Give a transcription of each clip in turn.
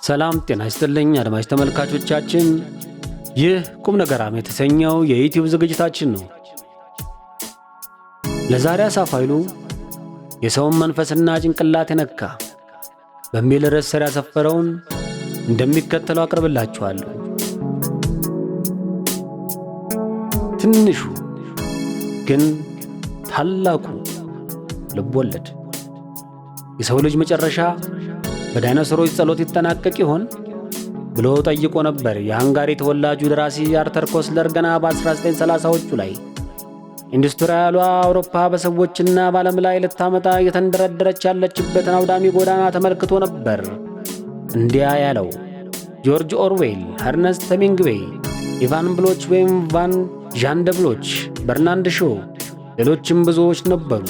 ሰላም ጤና ይስጥልኝ አድማጭ ተመልካቾቻችን፣ ይህ ቁም ነገራም የተሰኘው የዩቲዩብ ዝግጅታችን ነው። ለዛሬ አሳፋይሉ የሰውን መንፈስና ጭንቅላት የነካ በሚል ርዕስ ስር ያሰፈረውን እንደሚከተለው አቅርብላችኋለሁ። ትንሹ ግን ታላቁ ልቦለድ። የሰው ልጅ መጨረሻ በዳይኖሰሮች ጸሎት ይጠናቀቅ ይሆን ብሎ ጠይቆ ነበር የሃንጋሪ ተወላጁ ደራሲ አርተር ኮስለር ገና በ1930ዎቹ ላይ። ኢንዱስትሪያሏ አውሮፓ በሰዎችና በዓለም ላይ ልታመጣ እየተንደረደረች ያለችበትን አውዳሚ ጎዳና ተመልክቶ ነበር እንዲያ ያለው። ጆርጅ ኦርዌል፣ ኸርነስት ሄሚንግዌይ፣ ኢቫን ብሎች ወይም ቫን ዣንደብሎች፣ በርናንድ ሾው፣ ሌሎችም ብዙዎች ነበሩ።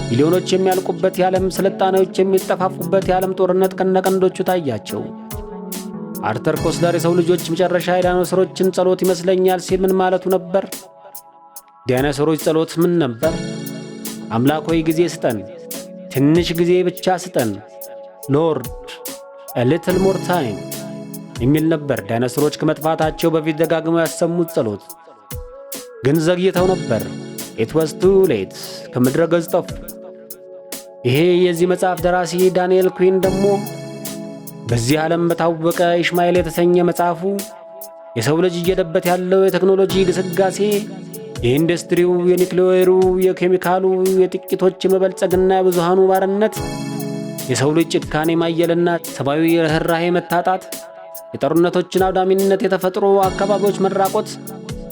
ሚሊዮኖች የሚያልቁበት የዓለም ስልጣኔዎች የሚጠፋፉበት የዓለም ጦርነት ከነቀንዶቹ ታያቸው። አርተር ኮስለር የሰው ልጆች መጨረሻ የዳይኖሰሮችን ጸሎት ይመስለኛል ሲል ምን ማለቱ ነበር? ዳይኖሰሮች ጸሎት ምን ነበር? አምላክ ሆይ ጊዜ ስጠን፣ ትንሽ ጊዜ ብቻ ስጠን፣ ሎርድ a little more time የሚል ነበር። ዳይኖሰሮች ከመጥፋታቸው በፊት ደጋግመው ያሰሙት ጸሎት ግን ዘግይተው ነበር። it was too late ከምድረ ገጽ ጠፉ። ይሄ የዚህ መጽሐፍ ደራሲ ዳንኤል ኩዊን ደግሞ በዚህ ዓለም በታወቀ ኢሽማኤል የተሰኘ መጽሐፉ የሰው ልጅ እየሄደበት ያለው የቴክኖሎጂ ግስጋሴ፣ የኢንዱስትሪው፣ የኒውክሌሩ፣ የኬሚካሉ፣ የጥቂቶች የመበልጸግና የብዙሃኑ ባርነት፣ የሰው ልጅ ጭካኔ ማየልና ሰብአዊ ርኅራኄ መታጣት፣ የጦርነቶችን አውዳሚነት፣ የተፈጥሮ አካባቢዎች መራቆት፣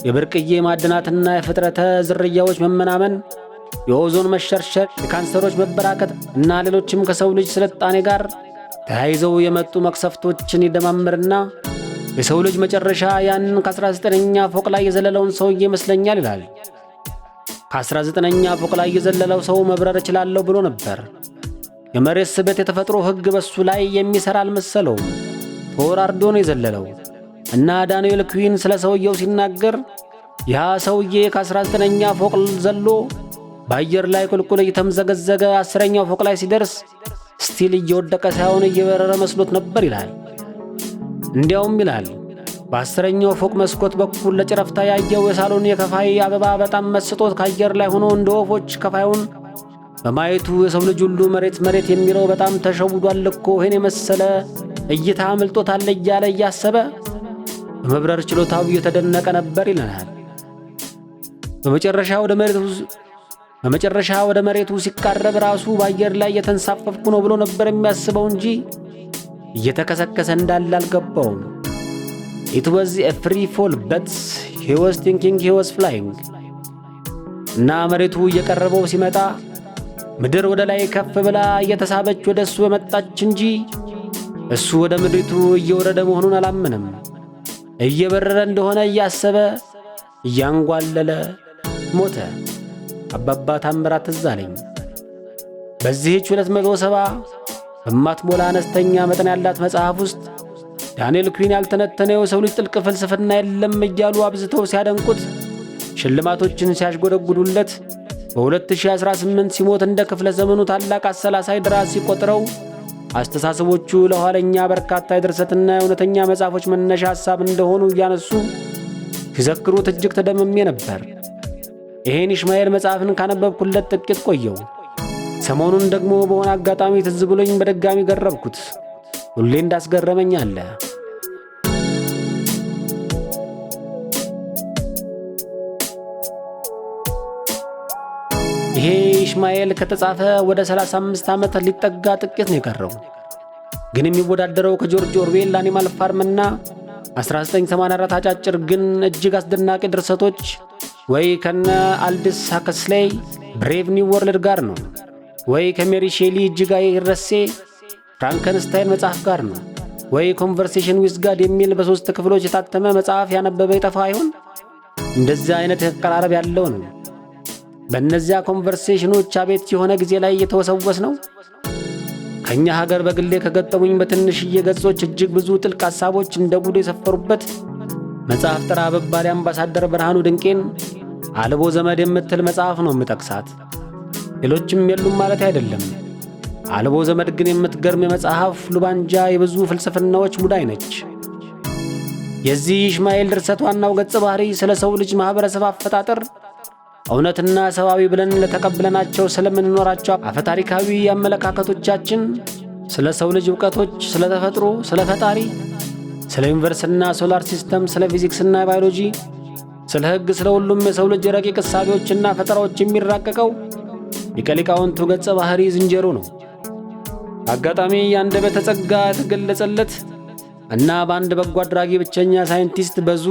የብርቅዬ ማዕድናትና የፍጥረተ ዝርያዎች መመናመን፣ የኦዞን መሸርሸር፣ የካንሰሮች መበራከት እና ሌሎችም ከሰው ልጅ ስልጣኔ ጋር ተያይዘው የመጡ መቅሰፍቶችን ይደማምርና የሰው ልጅ መጨረሻ ያንን ከ19ኛ ፎቅ ላይ የዘለለውን ሰውዬ ይመስለኛል ይላል። ከ19ኛ ፎቅ ላይ የዘለለው ሰው መብረር እችላለሁ ብሎ ነበር። የመሬት ስበት የተፈጥሮ ሕግ በሱ ላይ የሚሰራ አልመሰለውም። ተወራርዶ ነው የዘለለው እና ዳንኤል ኩዊን ስለ ሰውየው ሲናገር ያ ሰውዬ ከ19ኛ ፎቅ ዘሎ በአየር ላይ ቁልቁል እየተምዘገዘገ 10ኛው ፎቅ ላይ ሲደርስ ስቲል እየወደቀ ሳይሆን እየበረረ መስሎት ነበር ይላል። እንዲያውም ይላል በ10ኛው ፎቅ መስኮት በኩል ለጨረፍታ ያየው የሳሎን የከፋይ አበባ በጣም መስጦት ከአየር ላይ ሆኖ እንደ ወፎች ከፋዩን በማየቱ የሰው ልጅ ሁሉ መሬት የሚለው በጣም ተሸውዷል እኮ ይሄን የመሰለ እይታ አምልጦታል እያለ እያሰበ በመብረር ችሎታው እየተደነቀ ነበር ይለናል። በመጨረሻ ወደ መሬቱ ሲቃረብ ራሱ በአየር ላይ እየተንሳፈፍኩ ነው ብሎ ነበር የሚያስበው እንጂ እየተከሰከሰ እንዳለ አልገባውም። it was a free fall but he was thinking he was flying። እና መሬቱ እየቀረበው ሲመጣ ምድር ወደ ላይ ከፍ ብላ እየተሳበች ወደ እሱ በመጣች እንጂ እሱ ወደ ምድሪቱ እየወረደ መሆኑን አላመነም። እየበረረ እንደሆነ እያሰበ እያንጓለለ ሞተ። አባባ ታምራት ትዝ አለኝ። በዚህች 270 በማትሞላ አነስተኛ መጠን ያላት መጽሐፍ ውስጥ ዳንኤል ኩዊን ያልተነተነው የሰው ልጅ ጥልቅ ፍልስፍና የለም እያሉ አብዝተው ሲያደንቁት፣ ሽልማቶችን ሲያሽጎደጉዱለት፣ በ2018 ሲሞት እንደ ክፍለ ዘመኑ ታላቅ አሰላሳይ ደራሲ ቆጥረው አስተሳሰቦቹ ለኋለኛ በርካታ የድርሰትና የእውነተኛ መጽሐፎች መነሻ ሐሳብ እንደሆኑ እያነሱ ሲዘክሩት እጅግ ተደምሜ ነበር። ይሄን ኢሽማኤል መጽሐፍን ካነበብኩለት ጥቂት ቆየው። ሰሞኑን ደግሞ በሆነ አጋጣሚ ትዝ ብሎኝ በድጋሚ ገረብኩት። ሁሌ እንዳስገረመኝ አለ። ይሄ ኢሽማኤል ከተጻፈ ወደ 35 ዓመት ሊጠጋ ጥቂት ነው የቀረው። ግን የሚወዳደረው ከጆርጅ ኦርዌል አኒማል ፋርምና 1984 አጫጭር ግን እጅግ አስደናቂ ድርሰቶች ወይ ከነ አልድስ ሃክስሌይ ብሬቭ ኒው ወርልድ ጋር ነው፣ ወይ ከሜሪ ሼሊ እጅግ አይረሴ ፍራንከንስታይን መጽሐፍ ጋር ነው፣ ወይ ኮንቨርሴሽን ዊዝ ጋድ የሚል በ3 ክፍሎች የታተመ መጽሐፍ ያነበበ ይጠፋ ይሆን? እንደዚህ አይነት አቀራረብ ያለው ነው። በእነዚያ ኮንቨርሴሽኖች አቤት የሆነ ጊዜ ላይ የተወሰወስ ነው። ከኛ ሀገር በግሌ ከገጠሙኝ በትንሽዬ ገጾች እጅግ ብዙ ጥልቅ ሐሳቦች እንደ ጉድ የሰፈሩበት መጽሐፍ ጥራ በባሊ አምባሳደር ብርሃኑ ድንቄን አልቦ ዘመድ የምትል መጽሐፍ ነው የምጠቅሳት። ሌሎችም የሉም ማለት አይደለም። አልቦ ዘመድ ግን የምትገርም የመጽሐፍ ሉባንጃ የብዙ ፍልስፍናዎች ሙዳይ ነች። የዚህ ኢሽማኤል ድርሰት ዋናው ገጸ ባህሪ ስለ ሰው ልጅ ማህበረሰብ አፈጣጠር እውነትና ሰዋዊ ብለን ለተቀበለናቸው ስለምንኖራቸው አፈታሪካዊ አመለካከቶቻችን፣ ስለ ሰው ልጅ ዕውቀቶች፣ ስለ ተፈጥሮ፣ ስለ ፈጣሪ፣ ስለ ዩኒቨርስና ሶላር ሲስተም፣ ስለ ፊዚክስና ባዮሎጂ፣ ስለ ሕግ፣ ስለ ሁሉም የሰው ልጅ ረቂቅ እሳቤዎችና ፈጠራዎች የሚራቀቀው ሊቀ ሊቃውንቱ ገጸ ባህሪ ዝንጀሮ ነው። አጋጣሚ የአንደበተ ጸጋ የተገለጸለት እና በአንድ በጎ አድራጊ ብቸኛ ሳይንቲስት በዙ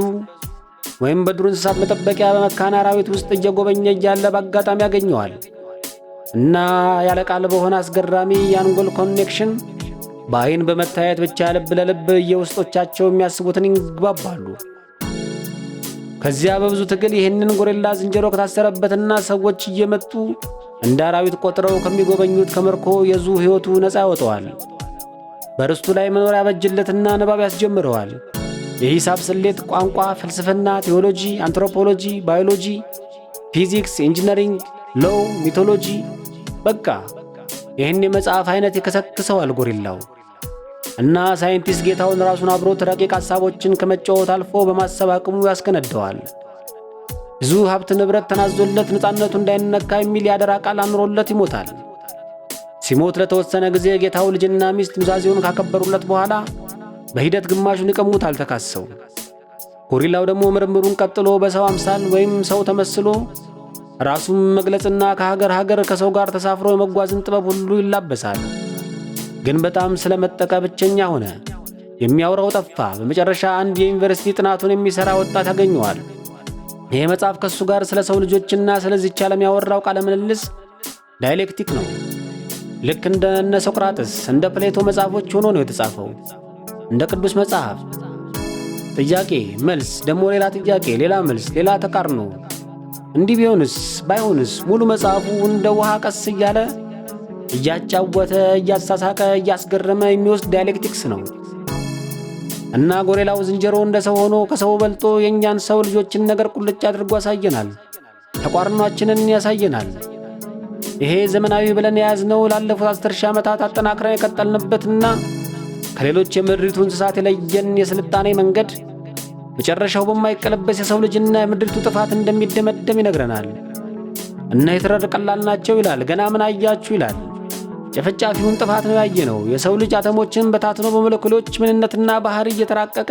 ወይም በዱር እንስሳት መጠበቂያ በመካነ አራዊት ውስጥ እየጎበኘ እያለ በአጋጣሚ ያገኘዋል እና ያለ ቃል በሆነ አስገራሚ የአንጎል ኮኔክሽን በአይን በመታየት ብቻ ልብ ለልብ የውስጦቻቸው የሚያስቡትን ይግባባሉ። ከዚያ በብዙ ትግል ይህንን ጎሬላ ዝንጀሮ ከታሰረበትና ሰዎች እየመጡ እንደ አራዊት ቆጥረው ከሚጎበኙት ከመርኮ የዙ ሕይወቱ ነፃ ያወጣዋል። በርስቱ ላይ መኖር ያበጅለትና ንባብ ያስጀምረዋል። የሂሳብ ስሌት፣ ቋንቋ፣ ፍልስፍና፣ ቴዎሎጂ፣ አንትሮፖሎጂ፣ ባዮሎጂ፣ ፊዚክስ፣ ኢንጂነሪንግ፣ ሎው፣ ሚቶሎጂ፣ በቃ ይህን የመጽሐፍ አይነት ይከሰክሰዋል ጎሪላው። እና ሳይንቲስት ጌታውን ራሱን አብሮት ረቂቅ ሐሳቦችን ከመጫወት አልፎ በማሰብ አቅሙ ያስከነደዋል። ብዙ ሀብት ንብረት ተናዞለት ነፃነቱ እንዳይነካ የሚል ያደራ ቃል አኑሮለት ይሞታል። ሲሞት ለተወሰነ ጊዜ ጌታው ልጅና ሚስት ኑዛዜውን ካከበሩለት በኋላ በሂደት ግማሹን ይቀሙታል ተካሰው። ጎሪላው ደግሞ ምርምሩን ቀጥሎ በሰው አምሳል ወይም ሰው ተመስሎ ራሱን መግለጽና ከሀገር ሀገር ከሰው ጋር ተሳፍሮ የመጓዝን ጥበብ ሁሉ ይላበሳል። ግን በጣም ስለመጠቀ ብቸኛ ሆነ። የሚያወራው ጠፋ። በመጨረሻ አንድ የዩኒቨርሲቲ ጥናቱን የሚሰራ ወጣት ያገኘዋል። ይህ መጽሐፍ ከሱ ጋር ስለ ሰው ልጆችና ስለዚህች ዓለም ያወራው ቃለ ምልልስ ዳይሌክቲክ ነው። ልክ እንደ እነ ሶቅራጥስ እንደ ፕሌቶ መጽሐፎች ሆኖ ነው የተጻፈው። እንደ ቅዱስ መጽሐፍ ጥያቄ መልስ፣ ደግሞ ሌላ ጥያቄ፣ ሌላ መልስ፣ ሌላ ተቃርኖ። እንዲህ ቢሆንስ ባይሆንስ ሙሉ መጽሐፉ እንደ ውሃ ቀስ እያለ እያጫወተ እያሳሳቀ እያስገረመ የሚወስድ ዳይሌክቲክስ ነው። እና ጎሬላው ዝንጀሮ እንደ ሰው ሆኖ ከሰው በልጦ የእኛን ሰው ልጆችን ነገር ቁልጭ አድርጎ ያሳየናል። ተቋርኗችንን ያሳየናል። ይሄ ዘመናዊ ብለን የያዝነው ላለፉት 10,000 ዓመታት አጠናክረን የቀጠልንበትና ከሌሎች የምድሪቱ እንስሳት የለየን የስልጣኔ መንገድ መጨረሻው በማይቀለበስ የሰው ልጅና የምድሪቱ ጥፋት እንደሚደመደም ይነግረናል። እና ሂትለር ቀላል ናቸው ይላል። ገና ምን አያችሁ ይላል። ጨፈጫፊውን ጥፋት ነው ያየነው። የሰው ልጅ አተሞችን በታትኖ በሞለኪውሎች ምንነትና ባህሪ እየተራቀቀ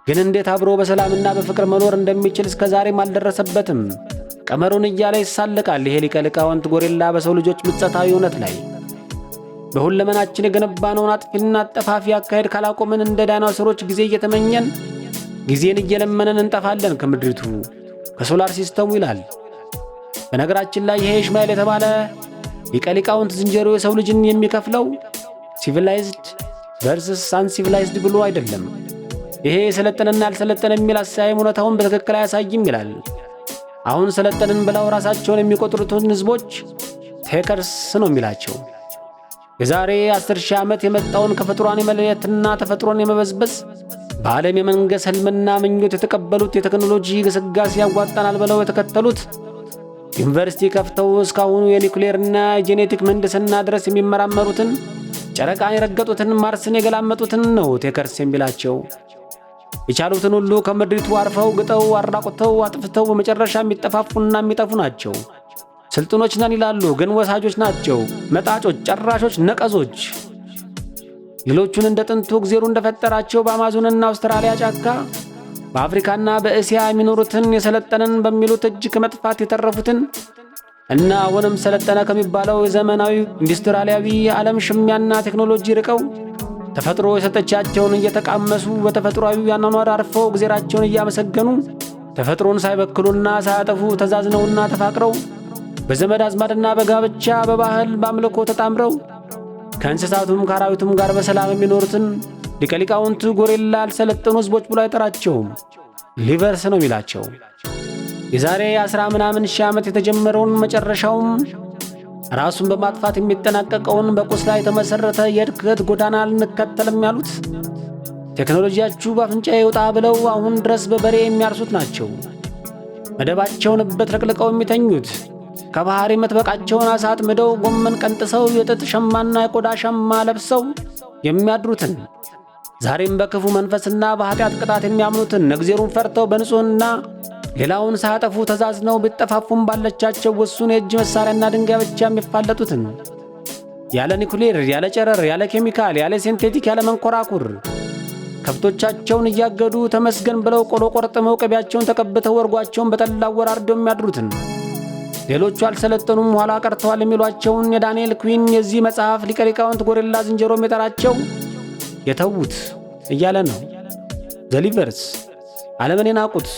ግን እንዴት አብሮ በሰላምና በፍቅር መኖር እንደሚችል እስከዛሬም አልደረሰበትም። ቀመሩን እያለ ይሳለቃል። ይሄ ሊቀ ሊቃውንት ጎሬላ በሰው ልጆች ምጸታዊ እውነት ላይ በሁለመናችን የገነባነውን አጥፊና አጠፋፊ አካሄድ ካላቆምን እንደ ዳይኖሰሮች ጊዜ እየተመኘን ጊዜን እየለመነን እንጠፋለን ከምድሪቱ ከሶላር ሲስተሙ ይላል። በነገራችን ላይ ይሄ ኢሽማኤል የተባለ ሊቀ ሊቃውንት ዝንጀሮ የሰው ልጅን የሚከፍለው ሲቪላይዝድ ቨርስስ አንሲቪላይዝድ ብሎ አይደለም። ይሄ ሰለጠነና ያልሰለጠነ የሚል አሳይም እውነታውን በትክክል አያሳይም ይላል። አሁን ሰለጠንን ብለው ራሳቸውን የሚቆጥሩትን ህዝቦች ቴከርስ ነው የሚላቸው። የዛሬ 10,000 ዓመት የመጣውን ከፍጥሯን የመለየትና ተፈጥሮን የመበዝበዝ በዓለም የመንገስ ህልምና ምኞት የተቀበሉት የቴክኖሎጂ ግስጋሴ ያዋጣናል ብለው የተከተሉት ዩኒቨርሲቲ ከፍተው እስካሁኑ የኒውክሌርና የጄኔቲክ ምህንድስና ድረስ የሚመራመሩትን ጨረቃን የረገጡትን ማርስን የገላመጡትን ነው ቴከርስ የሚላቸው። የቻሉትን ሁሉ ከምድሪቱ አርፈው ግጠው አራቁተው አጥፍተው በመጨረሻ የሚጠፋፉና የሚጠፉ ናቸው። ስልጡኖች ነን ይላሉ፣ ግን ወሳጆች ናቸው። መጣጮች፣ ጨራሾች፣ ነቀዞች። ሌሎቹን እንደ ጥንቱ እግዜሩ እንደፈጠራቸው በአማዞንና አውስትራሊያ ጫካ በአፍሪካና በእስያ የሚኖሩትን የሰለጠንን በሚሉት እጅ ከመጥፋት የተረፉትን እና አሁንም ሰለጠነ ከሚባለው የዘመናዊ ኢንዱስትሪያላዊ የዓለም ሽሚያና ቴክኖሎጂ ርቀው ተፈጥሮ የሰጠቻቸውን እየተቃመሱ በተፈጥሯዊ አኗኗር አርፈው እግዜራቸውን እያመሰገኑ ተፈጥሮን ሳይበክሉና ሳያጠፉ ተዛዝነውና ተፋቅረው በዘመድ አዝማድና በጋብቻ በባህል በአምልኮ ተጣምረው ከእንስሳቱም ከአራዊቱም ጋር በሰላም የሚኖሩትን ሊቀ ሊቃውንት ጎሬላ ያልሰለጠኑ ህዝቦች ብሎ አይጠራቸውም። ሊቨርስ ነው የሚላቸው። የዛሬ 10 ምናምን ሺህ ዓመት የተጀመረውን መጨረሻውም ራሱን በማጥፋት የሚጠናቀቀውን በቁስ ላይ የተመሰረተ የእድገት ጎዳና ልንከተልም ያሉት ቴክኖሎጂያችሁ በአፍንጫ ይውጣ ብለው አሁን ድረስ በበሬ የሚያርሱት ናቸው። መደባቸውን በትረቅልቀው የሚተኙት ከባህር የምትበቃቸውን ዓሣ አጥምደው ጎመን ቀንጥሰው የጥጥ ሸማና የቆዳ ሸማ ለብሰው የሚያድሩትን ዛሬም በክፉ መንፈስና በኃጢአት ቅጣት የሚያምኑትን እግዚአብሔርን ፈርተው በንጹሕና ሌላውን ሳያጠፉ ተዛዝነው ቢጠፋፉም ባለቻቸው ውሱን የእጅ መሳሪያና ድንጋይ ብቻ የሚፋለጡትን ያለ ኒኩሌር፣ ያለ ጨረር፣ ያለ ኬሚካል፣ ያለ ሲንቴቲክ፣ ያለ መንኮራኩር ከብቶቻቸውን እያገዱ ተመስገን ብለው ቆሎ ቆርጥመው ቅቤያቸውን ተቀብተው ወርጓቸውን በጠላ ወራርደው የሚያድሩትን ሌሎቹ አልሰለጠኑም ኋላ ቀርተዋል የሚሏቸውን የዳንኤል ኩዊን የዚህ መጽሐፍ ሊቀ ሊቃውንት ጎሬላ ዝንጀሮ የሚጠራቸው የተዉት እያለ ነው። ዘሊቨርስ ዓለምን የናቁት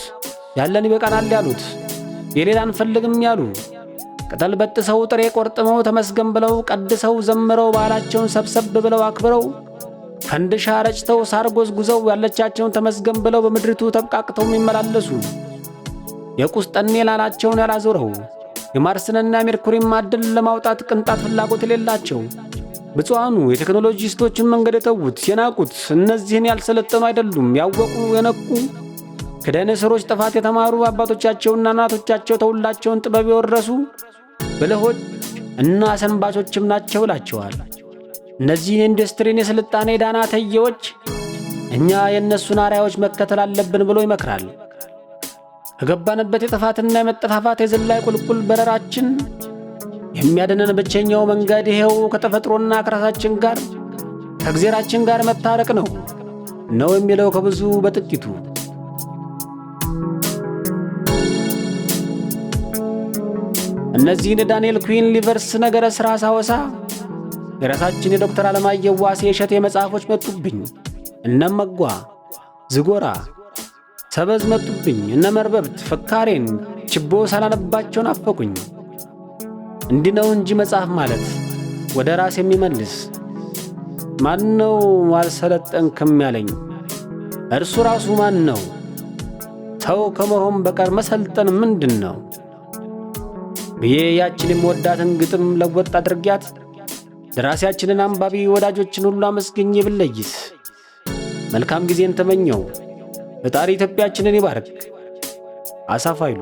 ያለን ይበቃናል ያሉት የሌላን ፈልግም ያሉ ቅጠል በጥሰው ጥሬ ቆርጥመው ተመስገን ብለው ቀድሰው ዘምረው ባህላቸውን ሰብሰብ ብለው አክብረው ፈንድሻ ረጭተው ሳር ጎዝጉዘው ያለቻቸውን ተመስገን ብለው በምድሪቱ ተብቃቅተው የሚመላለሱ የቁስጠኔ ላላቸውን ያላዞረው የማርስንና ሜርኩሪን ማዕድን ለማውጣት ቅንጣት ፍላጎት የሌላቸው ብፁዓኑ የቴክኖሎጂስቶችን መንገድ የተዉት የናቁት እነዚህን ያልሰለጠኑ አይደሉም ያወቁ የነቁ ከዳይኖሰሮች ጥፋት የተማሩ አባቶቻቸውና እናቶቻቸው ተውላቸውን ጥበብ የወረሱ ብልሆች እና ሰንባቾችም ናቸው እላቸዋል። እነዚህ የኢንዱስትሪን የስልጣኔ ዳናተየዎች እኛ የእነሱን አርአያዎች መከተል አለብን ብሎ ይመክራል። ከገባንበት የጥፋትና የመጠፋፋት የዝላይ ቁልቁል በረራችን የሚያድነን ብቸኛው መንገድ ይሄው ከተፈጥሮና ከራሳችን ጋር ከእግዚአብሔራችን ጋር መታረቅ ነው የሚለው ከብዙ በጥቂቱ። እነዚህን ዳንኤል ኩዊን ሊቨርስ ነገረ ሥራ ሳወሳ የራሳችን የዶክተር አለማየሁ ዋሴ የእሸቴ መጽሐፎች መጡብኝ። እነመጓ ዝጎራ ሰበዝ መጡብኝ። እነመርበብት ፍካሬን ችቦ ሳላነባቸው ናፈቁኝ። እንዲህ ነው እንጂ መጽሐፍ ማለት ወደ ራስ የሚመልስ ማን ነው አልሰለጠንክም ያለኝ? እርሱ ራሱ ማን ነው? ሰው ከመሆን በቀር መሰልጠን ምንድን ነው ብዬ ያችን የምወዳትን ግጥም ለወጥ አድርጊያት ደራሲያችንን አንባቢ ወዳጆችን ሁሉ አመስግኜ ብለይስ መልካም ጊዜን ተመኘው። ፈጣሪ ኢትዮጵያችንን ይባርክ። አሳፍ ኃይሉ